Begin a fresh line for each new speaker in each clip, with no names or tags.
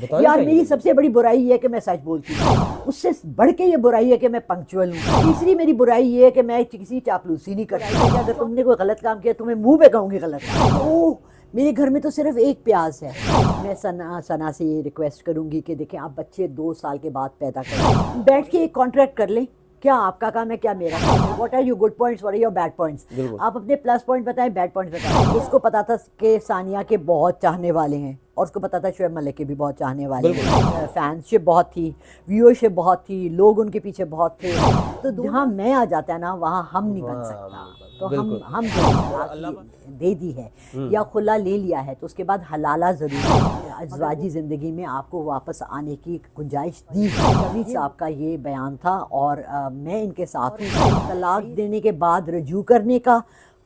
یار میری سب سے بڑی برائی یہ ہے کہ میں سچ بولتی ہوں، اس سے بڑھ کے یہ برائی ہے کہ میں پنکچوئل ہوں، تیسری میری برائی یہ ہے کہ میں کسی چاپلوسی نہیں کرتی کہ اگر تم نے کوئی غلط کام کیا تمہیں منہ پہ کہوں گی غلط کام۔ اوہ میرے گھر میں تو صرف ایک پیاز ہے۔ میں ثنا سے یہ ریکویسٹ کروں گی کہ دیکھیں آپ بچے 2 سال کے بعد پیدا کریں، بیٹھ کے ایک کانٹریکٹ کر لیں، کیا آپ کا کام ہے کیا میرا کام ہے، what are your good points what are your bad points, آپ اپنے پلس پوائنٹ بتائیں بیڈ پوائنٹس بتائیں۔ اس کو پتا تھا کہ ثانیہ کے بہت چاہنے والے ہیں اور اس کو پتا تھا شعیب ملک کے بھی بہت چاہنے والے ہیں، فینس شپ بہت تھی، ویور شپ بہت تھی، لوگ ان کے پیچھے بہت تھے، تو جہاں میں آ جاتا ہے نا وہاں ہم نہیں بن سکتا، تو ہم دے دی ہے یا خلا لے لیا ہے تو اس کے بعد حلالہ ضرور ہے، ازواجی زندگی میں آپ کو واپس آنے کی گنجائش دی۔ نوید صاحب کا یہ بیان تھا اور میں ان کے ساتھ ہوں، طلاق دینے کے بعد رجوع کرنے کا،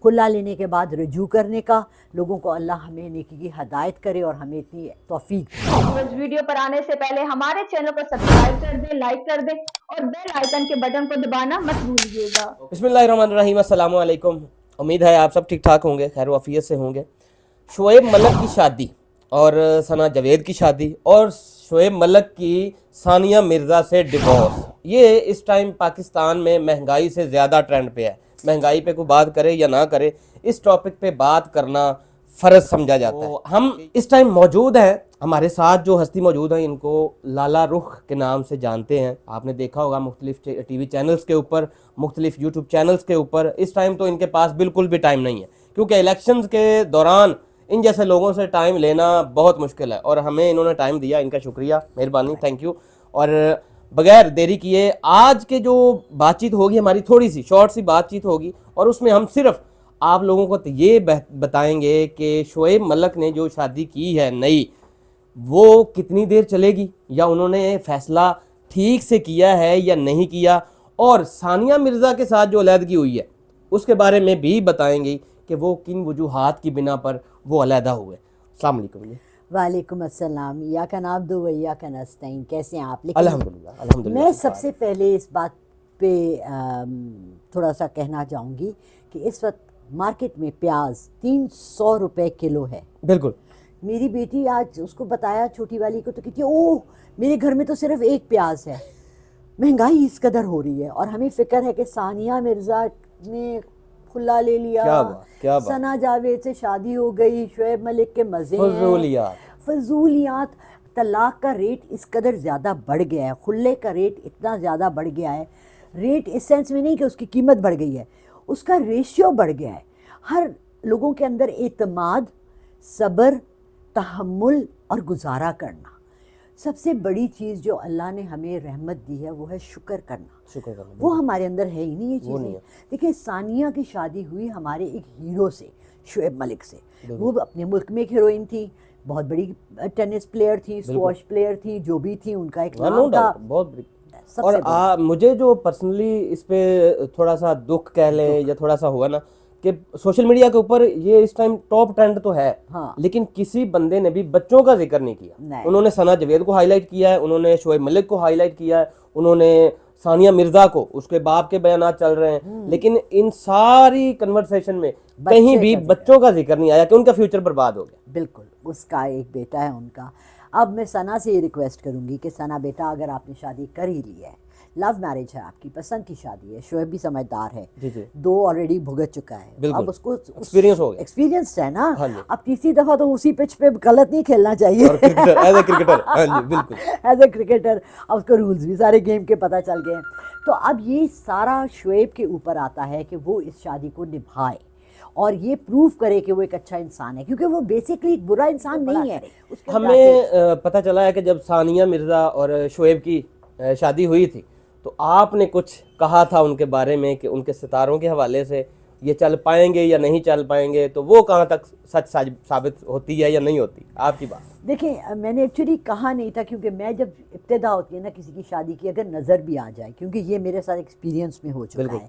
خلا لینے کے بعد رجوع کرنے کا، لوگوں کو اللہ ہمیں نیکی کی ہدایت کرے اور ہمیں اتنی توفیق۔
اس ویڈیو پر آنے سے پہلے ہمارے چینل کو سبسکرائب کر دیں، لائک کر دیں اور بیل آئیکن کے بٹن کو دبانا مت بھولیے گا۔
بسم اللہ الرحمن الرحیم، السلام علیکم، امید ہے آپ سب ٹھیک ٹھاک ہوں گے، خیر و عافیت سے ہوں گے۔ شعیب ملک کی شادی اور ثنا جاوید کی شادی اور شعیب ملک کی ثانیہ مرزا سے ڈیورس، یہ اس ٹائم پاکستان میں مہنگائی سے زیادہ ٹرینڈ پہ ہے۔ مہنگائی پہ کوئی بات کرے یا نہ کرے، اس ٹاپک پہ بات کرنا فرض سمجھا جاتا ہے۔ ہم اس ٹائم موجود ہیں، ہمارے ساتھ جو ہستی موجود ہیں ان کو لالا رخ کے نام سے جانتے ہیں، آپ نے دیکھا ہوگا مختلف ٹی وی چینلز کے اوپر، مختلف یوٹیوب چینلز کے اوپر۔ اس ٹائم تو ان کے پاس بالکل بھی ٹائم نہیں ہے کیونکہ الیکشنز کے دوران ان جیسے لوگوں سے ٹائم لینا بہت مشکل ہے، اور ہمیں انہوں نے ٹائم دیا، ان کا شکریہ، مہربانی، تھینک یو۔ اور بغیر دیری کیے آج کے جو بات چیت ہوگی ہماری تھوڑی سی شارٹ سی بات چیت ہوگی، اور اس میں ہم صرف آپ لوگوں کو یہ بتائیں گے کہ شعیب ملک نے جو شادی کی ہے نئی، وہ کتنی دیر چلے گی، یا انہوں نے فیصلہ ٹھیک سے کیا ہے یا نہیں کیا، اور ثانیہ مرزا کے ساتھ جو علیحدگی ہوئی ہے اس کے بارے میں بھی بتائیں گے کہ وہ کن وجوہات کی بنا پر وہ علیحدہ ہوئے۔ السلام علیکم جی۔
وعلیکم السلام، ایاک نعبد و ایاک نستعین، کیسے ہیں آپ؟
الحمدللہ
میں سب سے پہلے اس بات پہ تھوڑا سا کہنا چاہوں گی کہ اس وقت مارکیٹ میں پیاز 300 روپے کلو ہے۔
بالکل،
میری بیٹی آج اس کو بتایا چھوٹی والی کو تو کہتی ہے اوہ میرے گھر میں تو صرف ایک پیاز ہے، مہنگائی اس قدر ہو رہی ہے، اور ہمیں فکر ہے کہ ثانیہ مرزا نے کھلا لے لیا، ثنا جاوید سے شادی ہو گئی، شعیب ملک کے مزے ہیں، فضولیات۔ طلاق کا ریٹ اس قدر زیادہ بڑھ گیا ہے، خلے کا ریٹ اتنا زیادہ بڑھ گیا ہے، ریٹ اس سینس میں نہیں کہ اس کی قیمت بڑھ گئی ہے، اس کا ریشیو بڑھ گیا ہے۔ ہر لوگوں کے اندر اعتماد، صبر، تحمل اور گزارا کرنا، سب سے بڑی چیز جو اللہ نے ہمیں رحمت دی ہے وہ ہے شکر کرنا۔ وہ ہمارے اندر ہے ہی نہیں یہ چیزیں۔ دیکھیں ثانیہ کی شادی ہوئی ہمارے ایک ہیرو سے، شعیب ملک سے، وہ اپنے ملک میں ایک ہیروئن تھی، بہت بڑی ٹینس پلیئر تھی، اسکواش پلیئر تھی، جو بھی تھی ان کا ایک نام تھا بہت بڑی۔
اور مجھے جو پرسنلی اس پہ تھوڑا سا دکھ کہہ لیں یا تھوڑا سا ہوا نا کہ سوشل میڈیا کے اوپر یہ اس ٹائم ٹاپ ٹرینڈ تو ہے، لیکن کسی بندے نے بھی بچوں کا ذکر نہیں کیا۔ انہوں نے ثنا جاوید کو ہائی لائٹ کیا ہے، انہوں نے شعیب ملک کو ہائی لائٹ کیا ہے، انہوں نے ثانیہ مرزا کو، اس کے باپ کے بیانات چل رہے ہیں، لیکن ان ساری کنورسیشن میں کہیں بھی بچوں کا ذکر نہیں آیا کہ ان کا فیوچر برباد ہو گیا۔
بالکل، اس کا ایک بیٹا ہے ان کا۔ اب میں ثنا سے یہ ریکویسٹ کروں گی کہ ثنا بیٹا اگر آپ نے شادی کر ہی لی ہے، لو میرج ہے آپ کی، پسند کی شادی ہے، شعیب بھی سمجھدار ہے، 2 آلریڈی بھگت چکا ہے، اب اس کو ایکسپیرینس ہے نا، اب تیسری دفعہ تو اسی پچ پہ غلط نہیں کھیلنا چاہیے ایز اے کرکٹر، اب اس کو رولز بھی سارے گیم کے پتہ چل گئے ہیں۔ تو اب یہ سارا شعیب کے اوپر آتا ہے کہ وہ اس شادی کو نبھائے اور یہ پروف کرے کہ وہ ایک اچھا انسان ہے، کیونکہ وہ بیسکلی ایک برا انسان نہیں ہے۔
ہمیں پتہ چلا ہے کہ جب ثانیہ مرزا اور شعیب کی شادی ہوئی تھی تو آپ نے کچھ کہا تھا ان کے بارے میں کہ ان کے ستاروں کے حوالے سے یہ چل پائیں گے یا نہیں چل پائیں گے، تو وہ کہاں تک سچ ثابت ہوتی ہے یا نہیں ہوتی؟ آپ کی بات
دیکھیں، میں نے ایکچولی کہا نہیں تھا، کیونکہ میں جب ابتدا ہوتی ہے نا کسی کی شادی کی، اگر نظر بھی آ جائے، کیونکہ یہ میرے ساتھ ایکسپیرینس میں ہو چکا ہے،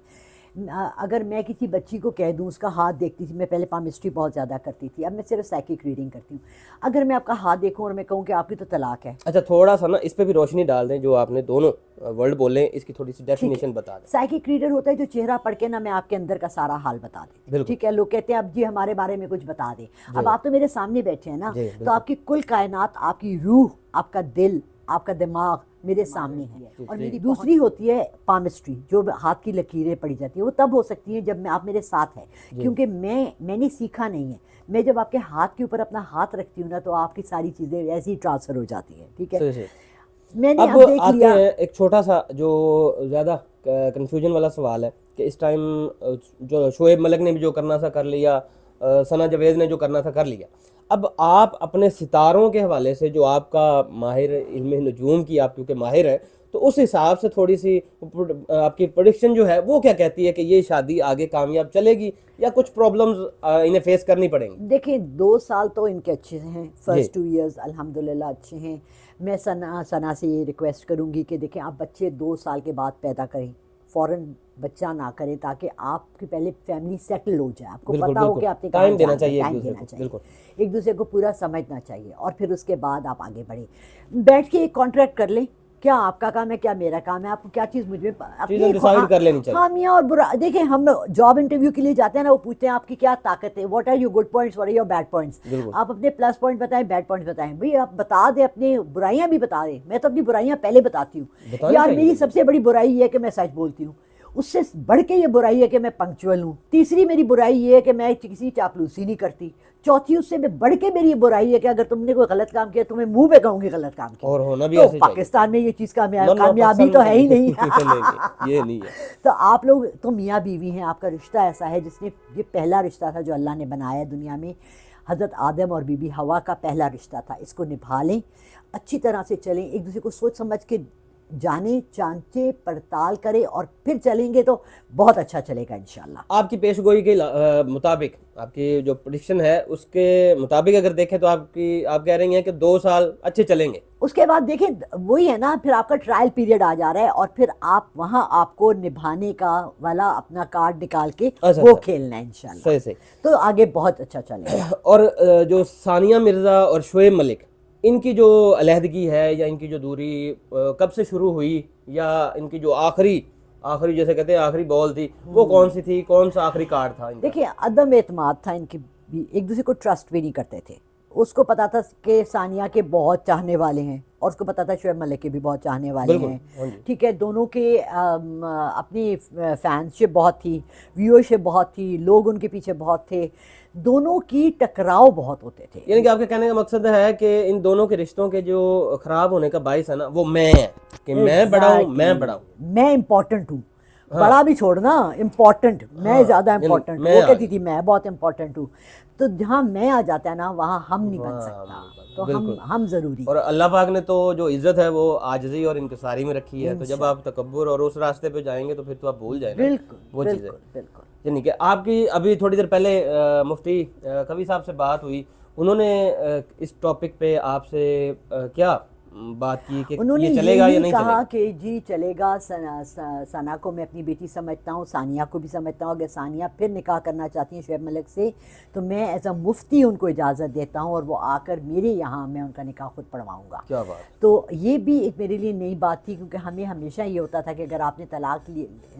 اگر میں کسی بچی کو کہہ دوں، اس کا ہاتھ دیکھتی تھی، میں پہلے پامسٹری بہت زیادہ کرتی تھی، اب میں صرف سائیکک ریڈنگ کرتی ہوں، اگر میں آپ کا ہاتھ دیکھوں اور میں کہوں کہ آپ کی تو طلاق ہے۔
اچھا، تھوڑا سا نا اس پہ بھی روشنی ڈال دیں، جو آپ نے دونوں ورڈ بولے اس کی تھوڑی سی ڈیفینیشن بتا دیں۔
سائیکک ریڈر ہوتا ہے جو چہرہ پڑھ کے نا میں آپ کے اندر کا سارا حال بتا دیں، ٹھیک ہے؟ لوگ کہتے ہیں اب جی ہمارے بارے میں کچھ بتا دیں، اب آپ تو میرے سامنے بیٹھے ہیں نا، تو آپ کی کل کائنات، آپ کی روح آپ کا دل، آپ کا دماغ میرے سامنے ہے. اور میری دوسری ہوتی ہے پامسٹری، جو ہاتھ کی لکیریں پڑی جاتی ہیں. وہ تب ہو سکتی ہیں جب آپ میرے ساتھ ہیں، کیونکہ میں نے سیکھا نہیں ہے. میں جب آپ کے ہاتھ کے اوپر اپنا ہاتھ رکھتی ہوں نا تو آپ کی ساری چیزیں ایسے ہی ٹرانسفر ہو جاتی ہیں. ٹھیک ہے، میں نے
اب
اب دیکھ
آتے
لیا.
ہیں ایک چھوٹا سا جو زیادہ کنفیوژن والا سوال ہے کہ اس ٹائم جو شعیب ملک نے بھی جو کرنا تھا کر لیا، ثنا جاوید نے جو کرنا تھا کر لیا. اب آپ اپنے ستاروں کے حوالے سے، جو آپ کا ماہر علم نجوم کی آپ کیونکہ ماہر ہے، تو اس حساب سے تھوڑی سی آپ کی پریڈکشن جو ہے وہ کیا کہتی ہے کہ یہ شادی آگے کامیاب چلے گی یا کچھ پرابلمز انہیں فیس کرنی پڑیں گی؟
دیکھیں 2 سال تو ان کے اچھے ہیں، فرسٹ 2 ایئرز الحمدللہ اچھے ہیں. میں ثنا سے یہ ریکویسٹ کروں گی کہ دیکھیں آپ بچے 2 سال کے بعد پیدا کریں، فوراً بچہ نہ کریں، تاکہ آپ کی پہلے فیملی سیٹل ہو جائے. آپ کو پتہ ہو کہ آپ نے
ٹائم دینا
ٹائم
چاہیے
دینا چاہیے،
بالکل
ایک دوسرے کو پورا سمجھنا چاہیے، اور پھر اس کے بعد آپ آگے بڑھیں. بیٹھ کے ایک کانٹریکٹ کر لیں، کیا آپ کا کام ہے کیا میرا کام ہے، آپ کو کیا چیز مجھ میں
چیزیں ڈیسائیڈ کر لینی چاہیے.
خامیاں اور برا. دیکھیں ہم جاب انٹرویو کے لیے جاتے ہیں نا، وہ پوچھتے ہیں آپ کی کیا طاقت ہے، what are your good points, what are your bad points. آپ اپنے پلس پوائنٹ بتائیں، بیڈ پوائنٹس بتائیں. بھئی آپ بتا دیں، اپنی برائیاں بھی بتا دیں. میں تو اپنی برائیاں پہلے بتاتی ہوں. یار میری سب سے بڑی برائی یہ ہے کہ میں سچ بولتی ہوں. اس سے بڑھ کے یہ برائی ہے کہ میں پنکچوئل ہوں. تیسری میری برائی یہ ہے کہ میں کسی چاپلوسی نہیں کرتی. چوتھی اس سے بڑھ کے میری یہ برائی ہے کہ اگر تم نے کوئی غلط کام کیا تمہیں منہ پہ کہوں گی غلط کام کیا.
اور ہونا بھی
تو
ایسے
پاکستان میں یہ چیز کامیابی تو ہے ہی نہیں.
یہ نہیں ہے.
تو آپ لوگ تو میاں بیوی ہیں، آپ کا رشتہ ایسا ہے جس نے، یہ پہلا رشتہ تھا جو اللہ نے بنایا دنیا میں. حضرت آدم اور بی بی حوا کا پہلا رشتہ تھا. اس کو نبھا لیں، اچھی طرح سے چلیں، ایک دوسرے کو سوچ سمجھ کے جانیں، چانچے پڑتال کریں، اور پھر چلیں گے تو بہت اچھا چلے گا انشاءاللہ.
آپ کی پیش گوئی کے مطابق، آپ کی جو پریڈکشن ہے اس کے مطابق اگر دیکھیں تو آپ کہہ رہی ہیں کہ 2 سال اچھے چلیں گے.
اس کے بعد دیکھیں وہی ہے نا، پھر آپ کا ٹرائل پیریڈ آ جا رہا ہے، اور پھر وہاں آپ کو نبھانے کا والا اپنا کارڈ نکال کے وہ کھیلنا ہے انشاءاللہ.
صحیح.
تو آگے بہت اچھا چلے گا.
اور جو ثانیہ مرزا اور شعیب ملک، ان کی جو علیحدگی ہے یا ان کی جو دوری کب سے شروع ہوئی، یا ان کی جو آخری جیسے کہتے ہیں آخری بال تھی، وہ کون سی تھی، کون سا آخری کارڈ تھا؟
دیکھیں عدم اعتماد تھا ان کی بھی، ایک دوسرے کو ٹرسٹ بھی نہیں کرتے تھے. اس کو پتا تھا کہ ثانیہ کے بہت چاہنے والے ہیں، اور اس کو پتا تھا شعیب ملک کے بھی بہت چاہنے والے ہیں. ٹھیک ہے، دونوں کے اپنی فینس شپ بہت تھی، ویور شپ بہت تھی، لوگ ان کے پیچھے بہت تھے. دونوں کی ٹکراؤ بہت ہوتے تھے.
یعنی کہ آپ کے کہنے کا مقصد ہے کہ ان دونوں کے رشتوں کے جو خراب ہونے کا باعث ہے نا، وہ میں ہے کہ میں بڑا ہوں،
میں امپورٹنٹ ہوں. بڑا بھی چھوڑنا، امپورٹنٹ، میں زیادہ امپورٹنٹ. وہ کہتی تھی میں بہت امپورٹنٹ ہوں. تو جہاں میں آ جاتا ہے نا وہاں ہم نہیں بن سکتا. تو ہم ضروری.
اور اللہ پاک نے تو جو عزت ہے وہ عاجزی اور انکساری میں رکھی ہے. تو جب آپ تکبر اور اس راستے پہ جائیں گے تو پھر تو آپ بھول جائیں گے وہ چیزیں.
بالکل.
یعنی کہ آپ کی ابھی تھوڑی دیر پہلے مفتی کبھی صاحب سے بات ہوئی، انہوں نے اس ٹاپک پہ آپ سے کیا بات کی کہ یہ چلے گا یا نہیں چلے گا؟
کہا کہ جی چلے گا. ثنا کو میں اپنی بیٹی سمجھتا ہوں، ثانیہ کو بھی سمجھتا ہوں. اگر ثانیہ پھر نکاح کرنا چاہتی ہیں شعیب ملک سے تو میں ایز اے مفتی ان کو اجازت دیتا ہوں، اور وہ آ کر میرے یہاں میں ان کا نکاح خود پڑھواؤں گا.
کیا بات.
تو یہ بھی ایک میرے لیے نئی بات تھی، کیونکہ ہمیں ہمیشہ یہ ہوتا تھا کہ اگر آپ نے طلاق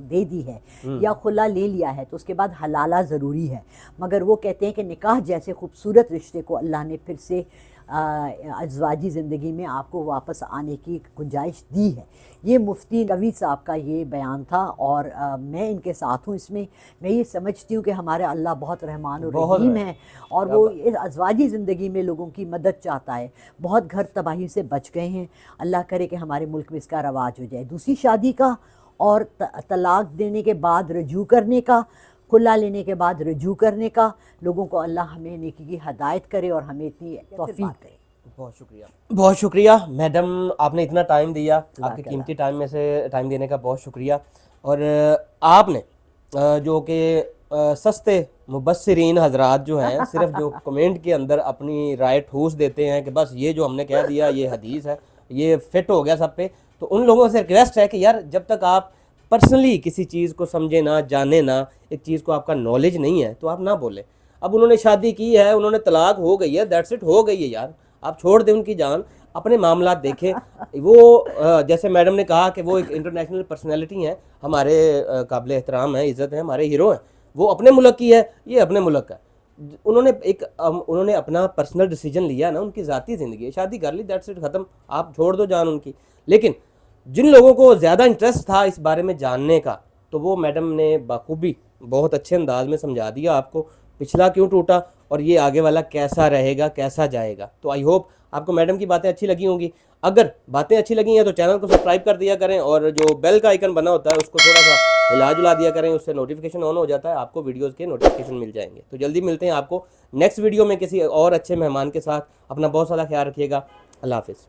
دے دی ہے یا خلا لے لیا ہے تو اس کے بعد حلالہ ضروری ہے. مگر وہ کہتے ہیں کہ نکاح جیسے خوبصورت رشتے کو اللہ نے پھر سے ازواجی زندگی میں آپ کو واپس آنے کی گنجائش دی ہے. یہ مفتی نوی صاحب کا یہ بیان تھا، اور میں ان کے ساتھ ہوں اس میں. میں یہ سمجھتی ہوں کہ ہمارے اللہ بہت رحمان و رحیم ہیں، اور وہ ازواجی زندگی میں لوگوں کی مدد چاہتا ہے. بہت گھر تباہی سے بچ گئے ہیں. اللہ کرے کہ ہمارے ملک میں اس کا رواج ہو جائے. دوسری شادی کا اور طلاق دینے کے بعد رجوع کرنے کا، خلا لینے کے بعد رجوع کرنے کا، لوگوں کو اللہ ہمیں نیکی کی ہدایت کرے اور ہمیں اتنی توفیق دے.
بہت شکریہ میڈم، آپ نے اتنا ٹائم دیا. آپ کے قیمتی ٹائم میں سے ٹائم دینے کا بہت شکریہ. اور آپ نے جو کہ سستے مبصرین حضرات جو ہیں، صرف جو کمنٹ کے اندر اپنی رائے ٹھوس دیتے ہیں کہ بس یہ جو ہم نے کہہ دیا یہ حدیث ہے، یہ فٹ ہو گیا سب پہ، تو ان لوگوں سے ریکویسٹ ہے کہ یار جب تک آپ پرسنلی کسی چیز کو سمجھے نہ، جانے نہ، ایک چیز کو آپ کا نالج نہیں ہے تو آپ نہ بولیں. اب انہوں نے شادی کی ہے، انہوں نے طلاق ہو گئی ہے، دیٹس اٹ، ہو گئی ہے یار. آپ چھوڑ دیں ان کی جان، اپنے معاملات دیکھیں. وہ جیسے میڈم نے کہا کہ وہ ایک انٹرنیشنل پرسنالٹی ہیں، ہمارے قابل احترام ہیں، عزت ہیں، ہمارے ہیرو ہیں. وہ اپنے ملک کی ہے، یہ اپنے ملک کا ہے. انہوں نے اپنا پرسنل ڈیسیجن لیا نا, ان کی ذاتی زندگی ہے, شادی کر لی, دیٹس اٹ, ختم, آپ چھوڑ دو جان ان کی. لیکن جن لوگوں کو زیادہ انٹرسٹ تھا اس بارے میں جاننے کا, تو وہ میڈم نے بخوبی بہت اچھے انداز میں سمجھا دیا آپ کو, پچھلا کیوں ٹوٹا اور یہ آگے والا کیسا رہے گا, کیسا جائے گا. تو آئی ہوپ آپ کو میڈم کی باتیں اچھی لگی ہوں گی. اگر باتیں اچھی لگی ہیں تو چینل کو سبسکرائب کر دیا کریں, اور جو بیل کا آئیکن بنا ہوتا ہے اس کو تھوڑا سا ہلا جلا دیا کریں, اس سے نوٹیفیکیشن آن ہو جاتا ہے, آپ کو ویڈیوز کے نوٹیفیکیشن مل جائیں گے. تو جلدی ملتے ہیں آپ کو نیکسٹ ویڈیو میں کسی اور اچھے مہمان کے ساتھ. اپنا بہت سارا خیال رکھیے گا. اللہ حافظ.